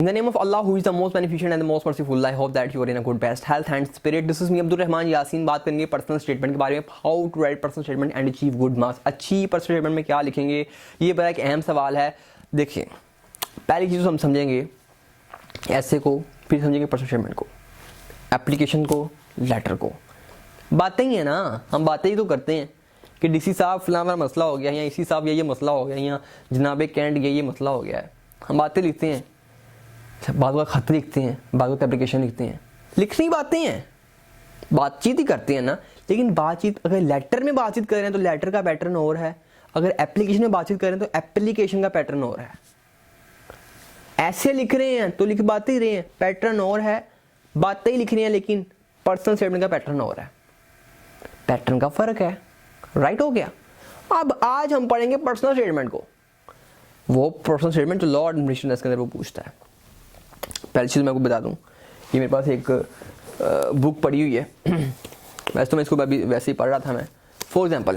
In the name of Allah, who is the most beneficent and the most merciful, I hope that you are in a good best health and spirit. This is me Abdul Rahman Yasin. बात करेंगे personal statement के बारे में. How to write personal statement and achieve good marks. अच्छी personal statement में क्या लिखेंगे, ये बड़ा एक अहम सवाल है. देखिए, पहली चीज़ हम समझेंगे ऐसे को, फिर समझेंगे पर्सनल स्टेटमेंट को, एप्लीकेशन को, लेटर को. बातें ही है ना, हम बातें ही तो करते हैं कि डीसी साहब फलाना मसला हो गया, या इसी साहब ये मसला हो गया, या जनाब कैंट ये मसला हो गया है. हम बातें लिखते हैं, बाद का खत लिखते हैं, बाद का एप्लीकेशन लिखते हैं. लिखनी बातें हैं, बातचीत ही करते हैं ना. लेकिन बातचीत अगर लेटर में बातचीत कर रहे हैं तो लेटर का पैटर्न और है, अगर एप्लीकेशन में बातचीत कर रहे हैं तो एप्लीकेशन का पैटर्न और है. ऐसे लिख रहे हैं तो लिख बातें ही रहे हैं, पैटर्न और है. बातें ही लिख रहे हैं लेकिन पर्सनल स्टेटमेंट का पैटर्न और है. पैटर्न का फर्क है. राइट हो गया. अब आज हम पढ़ेंगे पर्सनल स्टेटमेंट को. वो पर्सनल स्टेटमेंट जो लॉ एडमिनिस्ट्रेशन के अंदर वो पूछता है. पहली चीज़ मैं आपको बता दूं, ये मेरे पास एक बुक पड़ी हुई है. वैसे तो मैं इसको वैसे ही पढ़ रहा था मैं. फॉर एग्जांपल,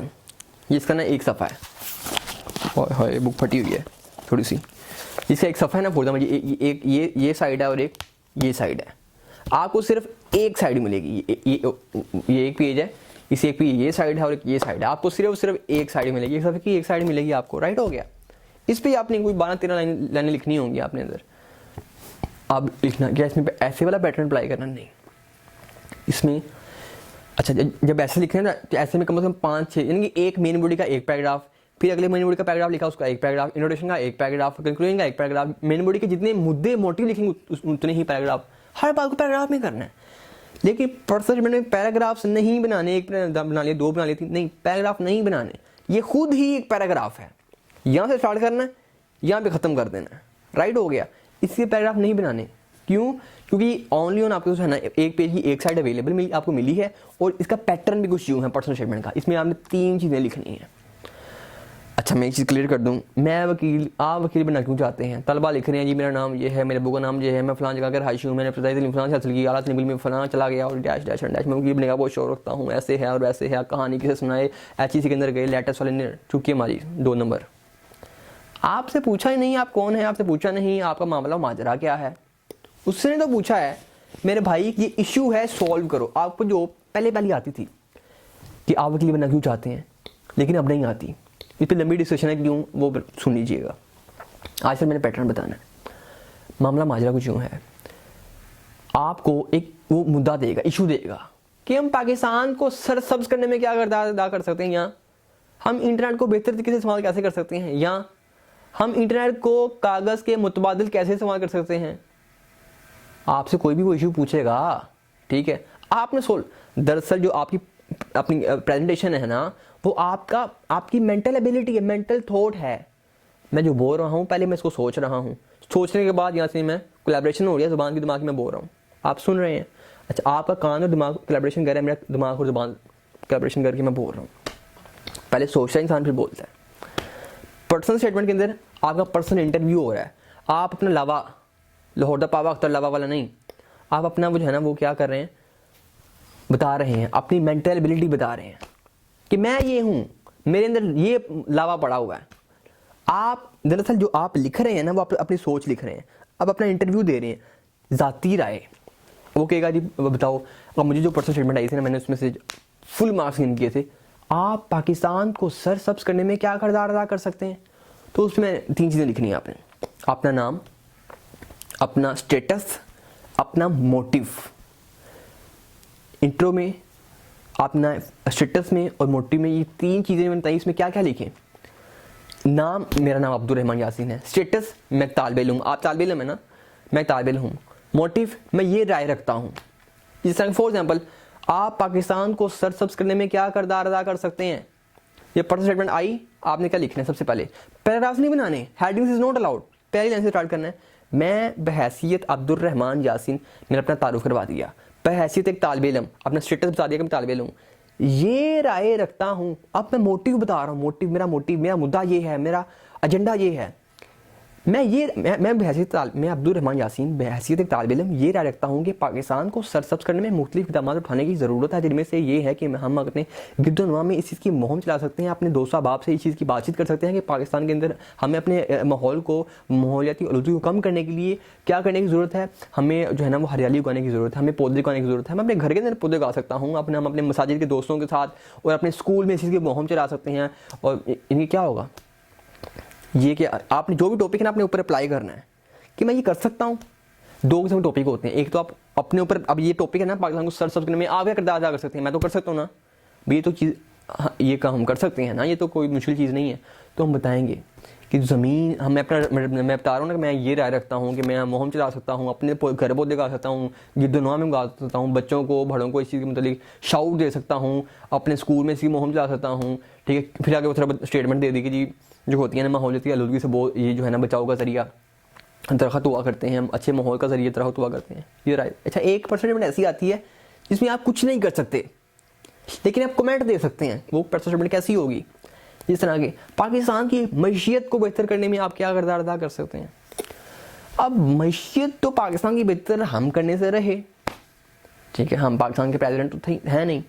ये इसका ना एक सफ़ा है, और बुक फटी हुई है थोड़ी सी. इसका एक सफ़ा है ना, फॉर एग्जाम्पल ये साइड है और एक ये साइड है. आपको सिर्फ एक साइड मिलेगी. ये एक पेज है, इस एक पे ये साइड है और एक ये साइड है. आपको सिर्फ एक साइड मिलेगी, एक सफ़े की एक साइड मिलेगी आपको. राइट हो गया. इस पर आपने कोई 12-13 लाइनें लिखनी होंगी आपने अंदर. अब लिखना क्या, इसमें ऐसे वाला पैटर्न अप्लाई करना नहीं इसमें. अच्छा, जब ऐसे लिख रहे हैं ना तो ऐसे में कम से कम 5-6, यानी कि एक मेन बॉडी का एक पैराग्राफ, फिर अगले मेन बॉडी का पैराग्राफ लिखा, उसका एक पैराग्राफ, इंट्रोडक्शन का एक पैराग्राफ, कंक्लूजन का एक पैराग्राफ. मेन बॉडी के जितने मुद्दे मोटिव लिखेंगे उतने ही पैराग्राफ. हर बात को पैराग्राफ में करना है. लेकिन पर्सनल स्टेटमेंट में पैराग्राफ्स नहीं बनाने. एक बना लिए, दो बना लिए, नहीं, पैराग्राफ नहीं बनाने. ये खुद ही एक पैराग्राफ है. यहाँ से स्टार्ट करना है, यहाँ पे ख़त्म कर देना है. राइट हो गया. इसके पैराग्राफ नहीं बनाने. क्यों? क्योंकि ऑनली ऑन आपके है ना एक पेज की एक साइड अवेलेबल आपको मिली है, और इसका पैटर्न भी कुछ यूँ है पर्सनल स्टेटमेंट का. इसमें आपने 3 चीज़ें लिखनी है. अच्छा, मैं एक चीज़ क्लियर कर दूं, मैं वकील, आप वकील बनना क्यों चाहते हैं? तलबा लिख रहे हैं जी मेरा नाम ये है, मेरे अबू का नाम ये है, मैं फलां जगह का रहायशी हूँ, मैंने इब्तदाई फलां हासिल की, आला तनवील में फलां चला गया और डैश डैश डैश, मैं वकील बनने का बहुत शौक रखता हूँ, ऐसे है और वैसे है, कहानी किसे सुनाए, HEC के अंदर गए, लेटेस्ट वाले ने चुकी मारी 2 नंबर. आपसे पूछा ही नहीं आप कौन है, आपसे पूछा नहीं आपका मामला माजरा क्या है. उसने तो पूछा है मेरे भाई ये इशू है, सॉल्व करो. आपको जो पहले आती थी कि आप वकील बनना क्यों चाहते हैं, लेकिन अब नहीं आती. इस पर लंबी डिस्कशन है, क्यों वो सुन लीजिएगा. आज से मैंने पैटर्न बताना है. मामला माजरा कुछ यूँ है, आपको एक वो मुद्दा देगा, इशू देगा कि हम पाकिस्तान को सरसब्ज करने में क्या किरदार अदा कर सकते हैं, या हम इंटरनेट को बेहतर तरीके से इस्तेमाल कैसे कर सकते हैं, या हम इंटरनेट को कागज़ के मुतबादिल कैसे इस्तेमाल कर सकते हैं. आपसे कोई भी वो इशू पूछेगा, ठीक है, आपने दरअसल जो आपकी अपनी प्रेजेंटेशन है ना, वो आपकी मेंटल एबिलिटी है, मेंटल थॉट है. मैं जो बोल रहा हूँ पहले मैं इसको सोच रहा हूँ, सोचने के बाद यहाँ से मैं कोलैबोरेशन हो रही है, ज़ुबान की दिमाग में बोल रहा हूँ, आप सुन रहे हैं. अच्छा, आपका कान और दिमाग कोलैबोरेशन कर रहा है, मेरा दिमाग और ज़ुबान कोलैबोरेशन करके मैं बोल रहा हूँ. पहले सोचता है इंसान, फिर बोलता है. पर्सनल स्टेटमेंट के अंदर आपका पर्सनल इंटरव्यू हो रहा है. आप अपना लावा, लाहौर दा पावा अख्तर लावा वाला नहीं, आप अपना वो जो है ना वो क्या कर रहे हैं, बता रहे हैं, अपनी मेंटल एबिलिटी बता रहे हैं कि मैं ये हूँ, मेरे अंदर ये लावा पड़ा हुआ है. आप दरअसल जो आप लिख रहे हैं ना वो अपनी सोच लिख रहे हैं. अब अपना इंटरव्यू दे रहे हैं, ज़ाती राय. वो कहेगा जी बताओ, अब मुझे जो पर्सनल स्टेटमेंट आई थी ना, मैंने उसमें से फुल मार्क्स गिन किए थे, आप पाकिस्तान को सरसब्ज करने में क्या किरदार अदा कर सकते हैं. तो उसमें 3 चीज़ें लिखनी है आपने. अपना नाम, अपना स्टेटस, अपना मोटिव. इंट्रो में, अपना स्टेटस में और मोटिव में, ये 3 चीज़ें मैंने बताई. इसमें क्या क्या लिखें. नाम, मेरा नाम अब्दुल रहमान यासीन है. स्टेटस, मैं तालिब इल्म हूँ, आप तालिब इल्म है ना, मैं तालिब इल्म हूँ. मोटिव, मैं ये राय रखता हूँ. जिस तरह फॉर एग्जाम्पल, आप पाकिस्तान को सरसब्ज करने में क्या किरदार अदा कर सकते हैं. ये पर्सनल स्टेटमेंट आई, आपने क्या लिखना है. सबसे पहले पैराग्राफ नहीं बनाने, हेडिंग्स इज नॉट अलाउड. पहली लाइन से स्टार्ट करना है. मैं बहैसियत अब्दुल रहमान यासीन, मैंने अपना तारुफ करवा दिया. बहैसियत एक तालिब इल्म, अपना स्टेटस बता दिया कि मैं तालिब इल्म हूँ, ये राय रखता हूँ. अब मैं मोटिव बता रहा हूँ, मेरा मुद्दा ये है, मेरा एजेंडा ये है. मैं अब्दुल रहमान यासीन बहैसियत एक तालिब इल्म ये राय रखता हूँ कि पाकिस्तान को सरसब्ज़ करने में मुख्तलिफ इक़दाम उठाने की ज़रूरत है, जिनमें से ये है कि हम अपने गिरदोनवा में इस चीज़ की मुहिम चला सकते हैं, अपने दोस्त अहबाब से इस चीज़ की बातचीत कर सकते हैं कि पाकिस्तान के अंदर हमें अपने माहौल को, माहौलियाती आलूदगी को कम करने के लिए क्या करने की ज़रूरत है। हमें जो है ना वो हरियाली उगाने की ज़रूरत है, हमें पौधे उगाने की ज़रूरत है। मैं अपने घर के अंदर पौधे उगा सकता हूँ, हम अपने मसाजिद के दोस्तों के साथ और अपने स्कूल में इस चीज़ की मुहिम चला सकते हैं। और इनकी क्या होगा, ये कि आपने जो भी टॉपिक है ना अपने ऊपर अप्लाई करना है कि मैं ये कर सकता हूँ। दो किस्म के टॉपिक होते हैं, एक तो आप अपने ऊपर, अब ये टॉपिक है ना पाकिस्तान को सरसब्ज़ करने में आप क्या किरदार अदा कर सकते हैं, मैं तो कर सकता हूँ ना, ये तो चीज़, हाँ, ये काम हम कर सकते हैं ना, ये तो कोई मुश्किल चीज़ नहीं है। तो हम बताएंगे कि ज़मीन, मैं बता रहा हूँ ना कि मैं ये राय रखता हूँ कि मैं मुहिम चला सकता हूँ, अपने घर पौधे उगा सकता हूँ, गिरदोनवा में उगा सकता हूँ, बच्चों को, बड़ों को इस चीज़ के मतलब शाउट दे सकता हूँ, अपने स्कूल में इसकी मुहिम चला सकता हूँ। ठीक है, फिर आगे वो थोड़ा स्टेटमेंट दे दी कि जी जो होती है ना माहौलियाती आलूदगी से वो ये जो है ना बचाव का जरिया दरख्त हुआ करते हैं, हम अच्छे माहौल का जरिए दरख्त हुआ करते हैं, ये राय। अच्छा, 1% ऐसी आती है जिसमें आप कुछ नहीं कर सकते लेकिन आप कमेंट दे सकते हैं। वो परसेंटेज कैसी होगी, जिस तरह के पाकिस्तान की मैशियत को बेहतर करने में आप क्या किरदार अदा कर सकते हैं। अब मैशियत तो पाकिस्तान की बेहतर हम करने से रहे, ठीक है, हम पाकिस्तान के प्रेसिडेंट तो है नहीं,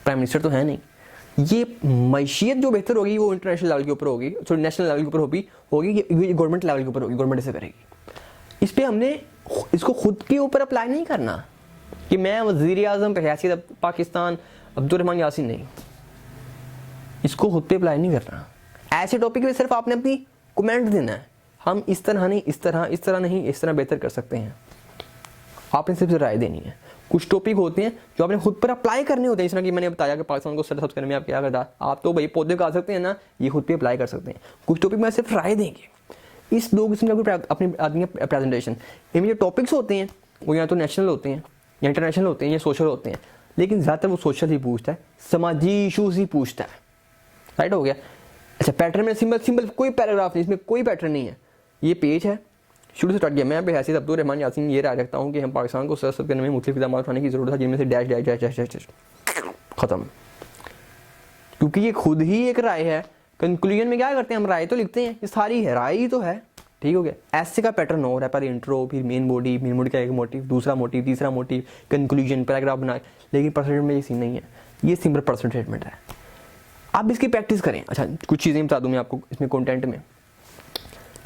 प्राइम मिनिस्टर तो है नहीं। ये मैशियत जो बेहतर होगी वो इंटरनेशनल लेवल के ऊपर होगी, सॉरी नेशनल लेवल के ऊपर होगी, ये गवर्नमेंट लेवल के ऊपर होगी, गवर्नमेंट ऐसे करेगी। इस पर हमने इसको खुद के ऊपर अप्लाई नहीं करना कि मैं वज़ीर आज़म पे हैसियत पाकिस्तान अब्दुल रहमान यासीन, नहीं, इसको खुद पे अप्लाई नहीं करना। ऐसे टॉपिक पे सिर्फ आपने अपनी कमेंट देना है, हम इस तरह नहीं, इस तरह नहीं, इस तरह बेहतर कर सकते हैं, आपने सिर्फ राय देनी है। कुछ टॉपिक होते हैं जो आपने खुद पर अप्लाई करने होते हैं, इस तरह की मैंने बताया कि पाकिस्तान को सरसब्ज़ करने में आप क्या करता, आप तो भाई पौधे उगा सकते हैं ना, ये खुद पे अप्लाई कर सकते हैं। कुछ टॉपिक में सिर्फ राय देंगे। इस दो किस्म का अपनी आदमी प्रेजेंटेशन, इनमें जो टॉपिक्स होते हैं वो या तो नेशनल होते हैं या इंटरनेशनल होते हैं या सोशल होते हैं, लेकिन ज़्यादातर वो सोशल ही पूछता है, समाजी इशूज़ ही पूछता है। राइट हो गया। अच्छा, पैटर्न में सिंपल कोई पैराग्राफ नहीं, इसमें कोई पैटर्न नहीं है, ये पेज है, शुरू से स्टार्ट किया। मैं बहैसियत अब्दुल रहमान यासीन ये राय रखता हूँ कि हम पाकिस्तान को सरसब्ज़ करने में मुख्तलिफ इक़दाम उठाने की ज़रूरत है, जिनमें से dash dash dash dash dash dash ख़त्म। क्योंकि ये खुद ही एक राय है, कंक्लूजन में क्या करते हैं हम, राय तो लिखते हैं, ये सारी है राय ही तो है। ठीक हो गया। ऐसे का पैटर्न हो रहा है, पहले इंट्रो, फिर मेन बॉडी का एक मोटिव, दूसरा मोटिव, तीसरा मोटिव, कंक्लूजन, पैराग्राफ बनाए, लेकिन परसेंटेज में ये सीन नहीं है, ये सिंपल पर्सन स्टेटमेंट है। आप इसकी प्रैक्टिस करें। अच्छा, कुछ चीज़ें बता दूं मैं आपको इसमें कंटेंट में,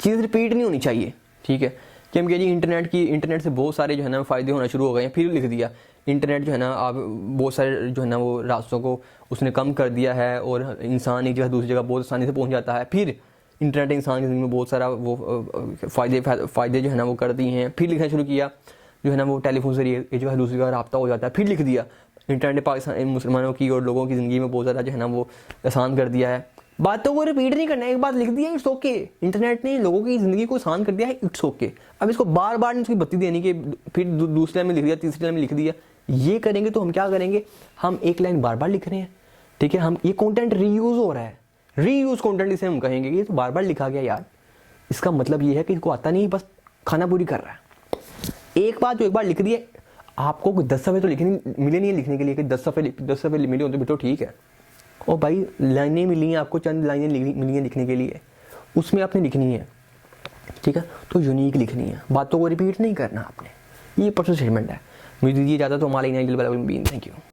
चीज़ रिपीट नहीं होनी चाहिए। ठीक है, कि हम कह जी इंटरनेट से बहुत सारे जो है ना फ़ायदे होना शुरू हो गए हैं, फिर लिख दिया इंटरनेट जो है ना आप बहुत सारे जो है ना वो रास्तों को उसने कम कर दिया है और इंसान एक जगह दूसरी जगह बहुत आसानी से पहुंच जाता है। फिर इंटरनेट इंसान की ज़िंदगी में बहुत सारा वो फ़ायदे जो है ना वो कर दिए हैं। फिर लिखना शुरू किया जो है ना वो टेलीफोन से एक जगह दूसरी जगह रब्ता हो जाता है, फिर लिख दिया इंटरनेट ने पाकिस्तान मुसलमानों की और लोगों की ज़िंदगी में बहुत ज़्यादा जो है ना वो आसान कर दिया है। बातों को रिपीट नहीं करना, एक बात लिख दिया इट्स ओके, इंटरनेट ने लोगों की ज़िंदगी को आसान कर दिया है, इट्स ओके। अब इसको बार बार उसकी बत्ती देने की, फिर दूसरे में लिख दिया, तीसरी लाइन में लिख दिया, ये करेंगे तो हम क्या करेंगे, हम एक लाइन बार बार लिख रहे हैं। ठीक है, हम ये कंटेंट रीयूज़ हो रहा है, रीयूज़ कंटेंट इसे हम कहेंगे, ये तो बार बार लिखा गया यार, इसका मतलब ये है कि इसको आता नहीं, बस खाना पूरी कर रहा है। एक बात जो एक बार लिख दी है, आपको 10 सफ़े तो मिले नहीं है लिखने के लिए कि 10 सफ़े मिले हो तो ठीक है। और भाई लाइनें मिली हैं आपको, चंद लाइनें मिली हैं लिखने के लिए, उसमें आपने लिखनी है। ठीक है, तो यूनिक लिखनी है, बातों को रिपीट नहीं करना आपने। ये पर्सनल स्टेटमेंट है। मुझे दीजिए इजाज़त, तो हमारे थैंक यू।